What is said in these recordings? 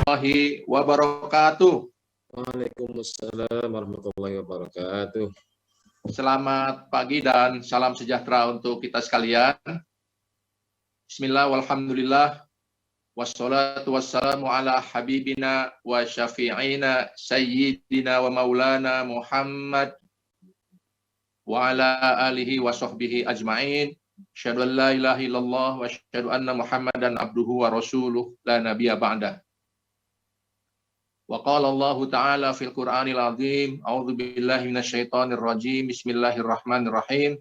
warahmatullahi wabarakatuh. Waalaikumsalam warahmatullahi wabarakatuh. Selamat pagi dan salam sejahtera untuk kita sekalian. Bismillah, walhamdulillah, wassalatu wassalamu ala habibina wa syafi'ina sayyidina wa maulana Muhammad wa ala alihi wa sahbihi ajma'in. Asyhadu an la ilaha illallah wa asyhadu anna Muhammadan abduhu wa rasuluh la nabiyya ba'dah. Wa qala Allah Ta'ala fil Qur'anil Azim, a'udzu billahi minasyaitonir rajim, bismillahirrahmanirrahim.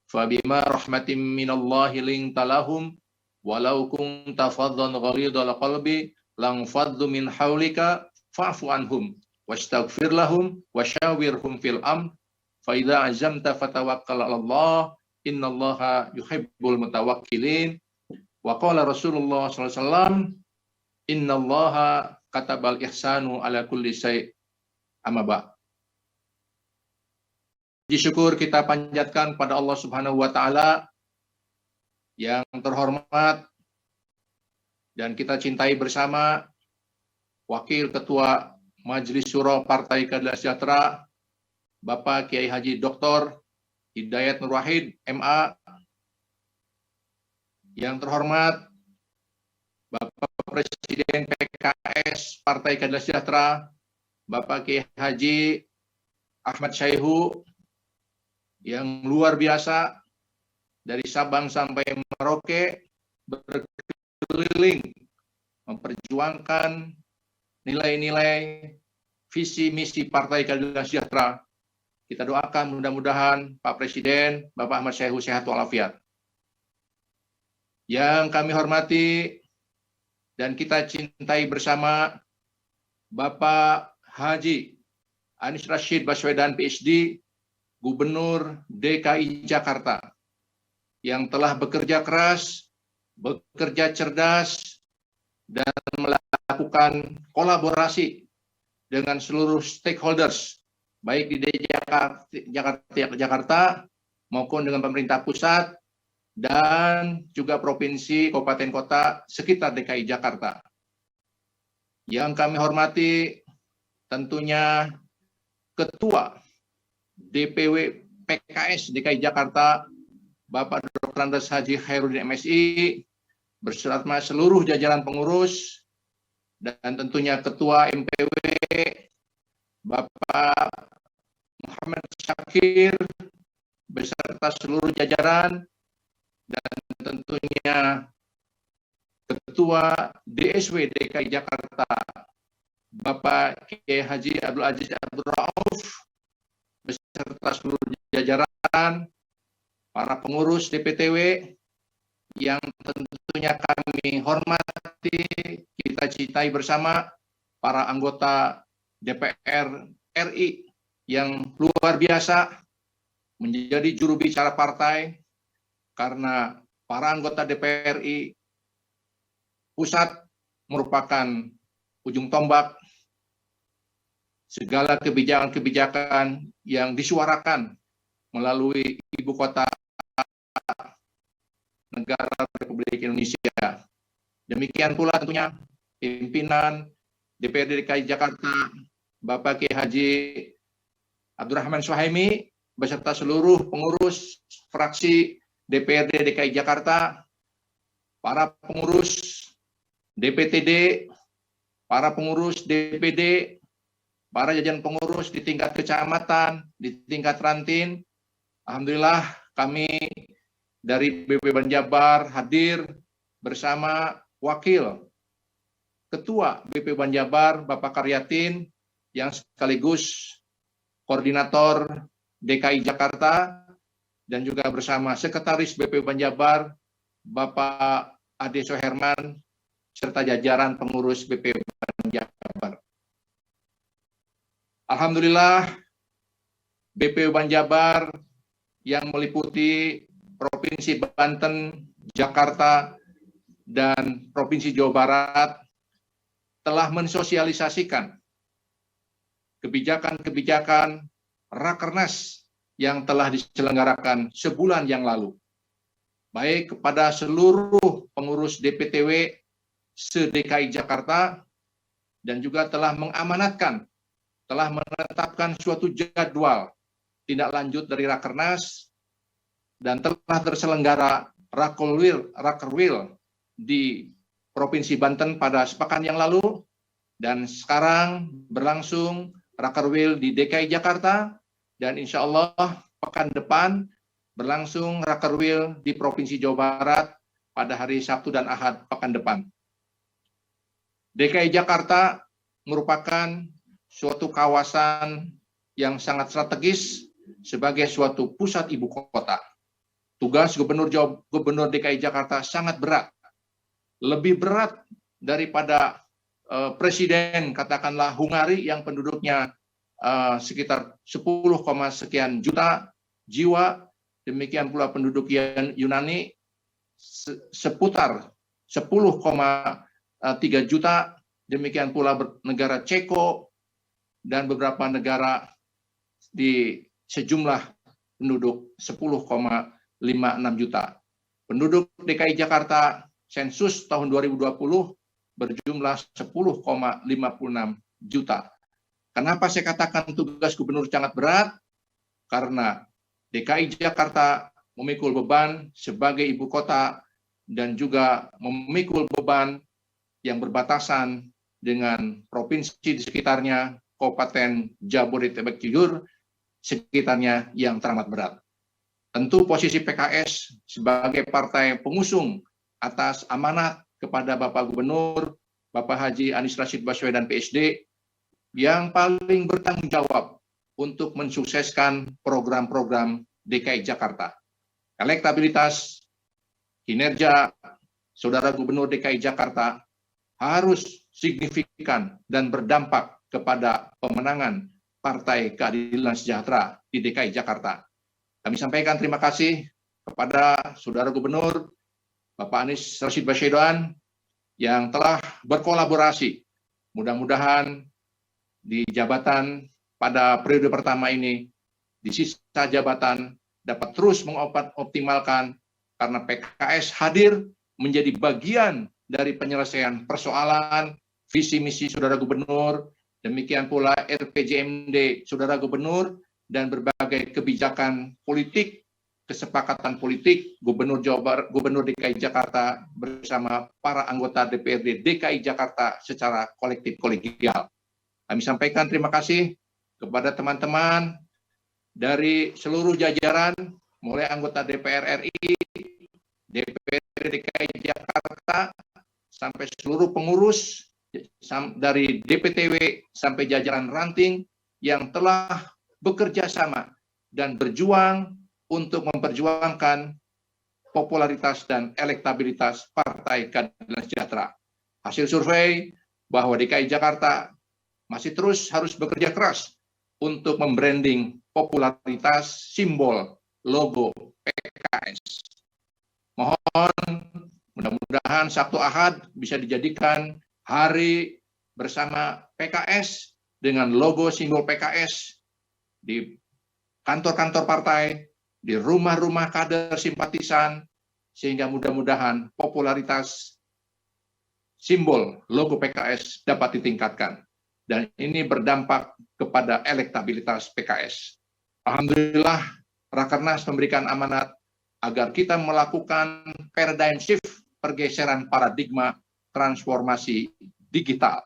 Fa bima rahmatin minallahi linta lahum walau kunta faddan ghalidhal qalbi lang faddu min haulika fa'fu anhum wastaghfir lahum wasyawirhum fil amr fa idza azamta fatawakkal 'ala Allah innallaha yuhibbul mutawakkilin. Wa qala Rasulullah sallallahu alaihi wasallam, innallaha katabal ihsanu ala kulli syai' amma ba'. Puji syukur kita panjatkan pada Allah Subhanahu wa taala yang terhormat dan kita cintai bersama Wakil Ketua Majelis Syuro Partai Keadilan Sejahtera Bapak Kiai Haji Dr. Hidayat Nur Wahid MA, yang terhormat Bapak Presiden PKS Partai Keadilan Sejahtera Bapak Kiai Haji Ahmad Syaihu, yang luar biasa dari Sabang sampai Merauke berkeliling memperjuangkan nilai-nilai visi misi Partai Keadilan Sejahtera. Kita doakan mudah-mudahan Pak Presiden Bapak Ahmad Syaihu sehat walafiat. Yang kami hormati dan kita cintai bersama Bapak Haji Anies Rashid Baswedan PhD, Gubernur DKI Jakarta, yang telah bekerja keras, bekerja cerdas, dan melakukan kolaborasi dengan seluruh stakeholders, baik di Jakarta maupun dengan pemerintah pusat, dan juga provinsi, kabupaten, kota sekitar DKI Jakarta. Yang kami hormati tentunya Ketua DPW PKS DKI Jakarta, Bapak Dr. Andes Haji Khairuddin MSI, beserta seluruh jajaran pengurus, dan tentunya Ketua MPW, Bapak Muhammad Syakir, beserta seluruh jajaran, dan tentunya Ketua DSW DKI Jakarta, Bapak Kiai Haji Abdul Aziz Abdul Rauf, beserta seluruh jajaran, para pengurus DPTW, yang tentunya kami hormati, kita cintai bersama, para anggota DPR RI yang luar biasa menjadi juru bicara partai, karena para anggota DPR RI pusat merupakan ujung tombak segala kebijakan-kebijakan yang disuarakan melalui ibu kota negara Republik Indonesia. Demikian pula tentunya pimpinan DPRD DKI Jakarta, Bapak Kiai Haji Abdurrahman Suhaimi, beserta seluruh pengurus fraksi DPRD DKI Jakarta, para pengurus DPTD, para pengurus DPD, para jajaran pengurus di tingkat kecamatan, di tingkat ranting. Alhamdulillah kami dari BP Banjabar hadir bersama Wakil Ketua BP Banjabar Bapak Karyatin, yang sekaligus Koordinator DKI Jakarta, dan juga bersama Sekretaris BP Banjabar Bapak Ade Soherman, serta jajaran pengurus BP Banjabar. Alhamdulillah, BP Banjabar yang meliputi Provinsi Banten, Jakarta, dan Provinsi Jawa Barat telah mensosialisasikan kebijakan-kebijakan Rakernas yang telah diselenggarakan sebulan yang lalu, baik kepada seluruh pengurus DPTW se-DKI Jakarta dan juga telah mengamanatkan, telah menetapkan suatu jadwal tindak lanjut dari Rakernas dan telah terselenggara Rakerwil di Provinsi Banten pada sepekan yang lalu, dan sekarang berlangsung Rakerwil di DKI Jakarta, dan insya Allah pekan depan berlangsung Rakerwil di Provinsi Jawa Barat pada hari Sabtu dan Ahad pekan depan. DKI Jakarta merupakan suatu kawasan yang sangat strategis sebagai suatu pusat ibu kota. Tugas Gubernur DKI Jakarta sangat berat, lebih berat daripada Presiden katakanlah Hungari yang penduduknya sekitar 10, sekian juta jiwa, demikian pula penduduk Yunani seputar 10,3 juta, demikian pula negara Ceko dan beberapa negara di sejumlah penduduk 10,56 juta. Penduduk DKI Jakarta sensus tahun 2020 berjumlah 10,56 juta. Kenapa saya katakan tugas gubernur sangat berat? Karena DKI Jakarta memikul beban sebagai ibu kota dan juga memikul beban yang berbatasan dengan provinsi di sekitarnya, Kabupaten Jabodetabek Jujur, sekitarnya yang teramat berat. Tentu posisi PKS sebagai partai pengusung atas amanat kepada Bapak Gubernur, Bapak Haji Anies Rashid Baswedan PSD, yang paling bertanggung jawab untuk mensukseskan program-program DKI Jakarta. Elektabilitas, kinerja Saudara Gubernur DKI Jakarta harus signifikan dan berdampak kepada pemenangan Partai Keadilan Sejahtera di DKI Jakarta. Kami sampaikan terima kasih kepada Saudara Gubernur Bapak Anies Rashid Baswedan yang telah berkolaborasi. Mudah-mudahan di jabatan pada periode pertama ini, di sisa jabatan dapat terus mengoptimalkan, karena PKS hadir menjadi bagian dari penyelesaian persoalan visi misi Saudara Gubernur, demikian pula RPJMD Saudara Gubernur, dan berbagai kebijakan politik, kesepakatan politik Gubernur DKI Jakarta bersama para anggota DPRD DKI Jakarta secara kolektif kolegial. Kami sampaikan terima kasih kepada teman-teman dari seluruh jajaran, mulai anggota DPR RI, DPRD DKI Jakarta, sampai seluruh pengurus dari DPTW sampai jajaran ranting yang telah bekerja sama dan berjuang untuk memperjuangkan popularitas dan elektabilitas Partai Keadilan Sejahtera. Hasil survei bahwa DKI Jakarta masih terus harus bekerja keras untuk membranding popularitas simbol logo PKS. Mohon mudah-mudahan Sabtu Ahad bisa dijadikan hari bersama PKS dengan logo simbol PKS di kantor-kantor partai, di rumah-rumah kader simpatisan, sehingga mudah-mudahan popularitas simbol logo PKS dapat ditingkatkan. Dan ini berdampak kepada elektabilitas PKS. Alhamdulillah, Rakernas memberikan amanat agar kita melakukan paradigm shift, pergeseran paradigma transformasi digital.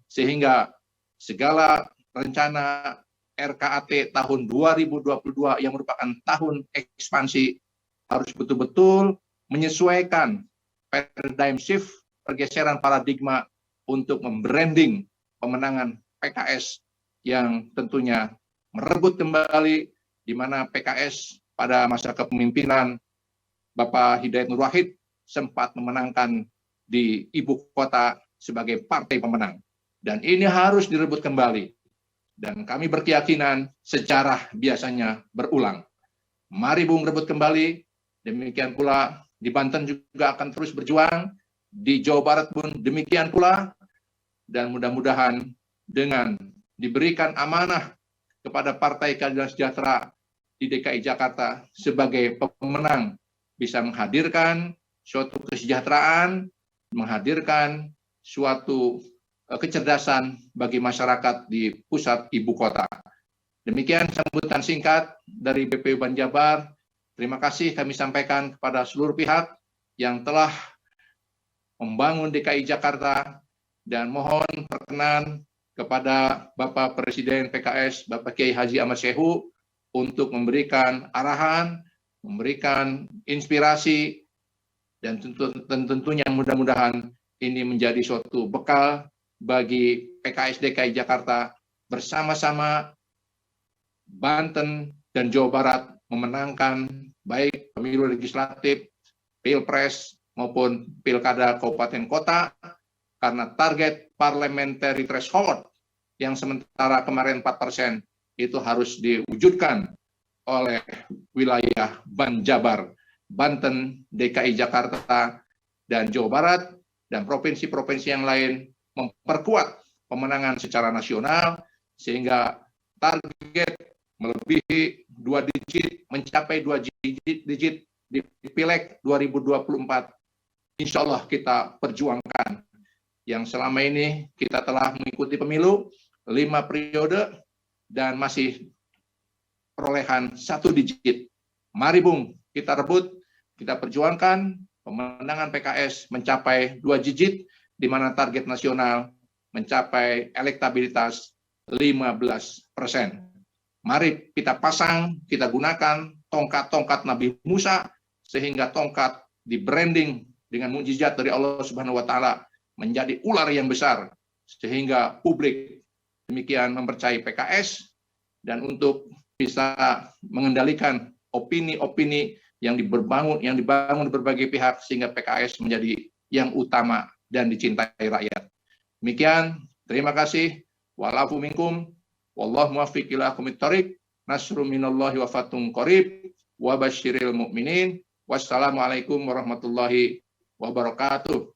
Sehingga segala rencana RKAT tahun 2022 yang merupakan tahun ekspansi harus betul-betul menyesuaikan paradigm shift, pergeseran paradigma untuk membranding pemenangan PKS yang tentunya merebut kembali di mana PKS pada masa kepemimpinan Bapak Hidayat Nur Wahid sempat memenangkan di ibu kota sebagai partai pemenang. Dan ini harus direbut kembali. Dan kami berkeyakinan sejarah biasanya berulang. Mari Bung rebut kembali. Demikian pula di Banten juga akan terus berjuang. Di Jawa Barat pun demikian pula. Dan mudah-mudahan dengan diberikan amanah kepada Partai Keadilan Sejahtera di DKI Jakarta sebagai pemenang bisa menghadirkan suatu kesejahteraan, menghadirkan suatu kecerdasan bagi masyarakat di pusat ibu kota. Demikian sambutan singkat dari BPU Banjabar. Terima kasih kami sampaikan kepada seluruh pihak yang telah membangun DKI Jakarta, dan mohon perkenan kepada Bapak Presiden PKS, Bapak Kiai Haji Ahmad Syekhu, untuk memberikan arahan, memberikan inspirasi, dan tentunya mudah-mudahan ini menjadi suatu bekal bagi PKS DKI Jakarta bersama-sama Banten dan Jawa Barat memenangkan baik pemilu legislatif, pilpres, maupun pilkada kabupaten kota, karena target parliamentary threshold yang sementara kemarin 4% itu harus diwujudkan oleh wilayah Banjabar, Banten, DKI Jakarta, dan Jawa Barat, dan provinsi-provinsi yang lain memperkuat pemenangan secara nasional, sehingga target melebihi 2 digit, mencapai 2 digit di Pileg 2024. Insya Allah kita perjuangkan. Yang selama ini kita telah mengikuti pemilu 5 periode dan masih perolehan 1 digit. Mari Bung, kita rebut, kita perjuangkan pemenangan PKS mencapai 2 digit, di mana target nasional mencapai elektabilitas 15%. Mari kita pasang, kita gunakan tongkat-tongkat Nabi Musa, sehingga tongkat di branding dengan mukjizat dari Allah Subhanahu wa Ta'ala menjadi ular yang besar, sehingga publik demikian mempercayai PKS, dan untuk bisa mengendalikan opini-opini yang dibangun di berbagai pihak, sehingga PKS menjadi yang utama dan dicintai rakyat. Demikian, terima kasih. Wa'alafu minkum, wallahu muwaffiq ila aqwamit thoriq, nasrun minallahi wa fathun qarib, wa basyiril mu'minin. Wassalamualaikum warahmatullahi wabarakatuh.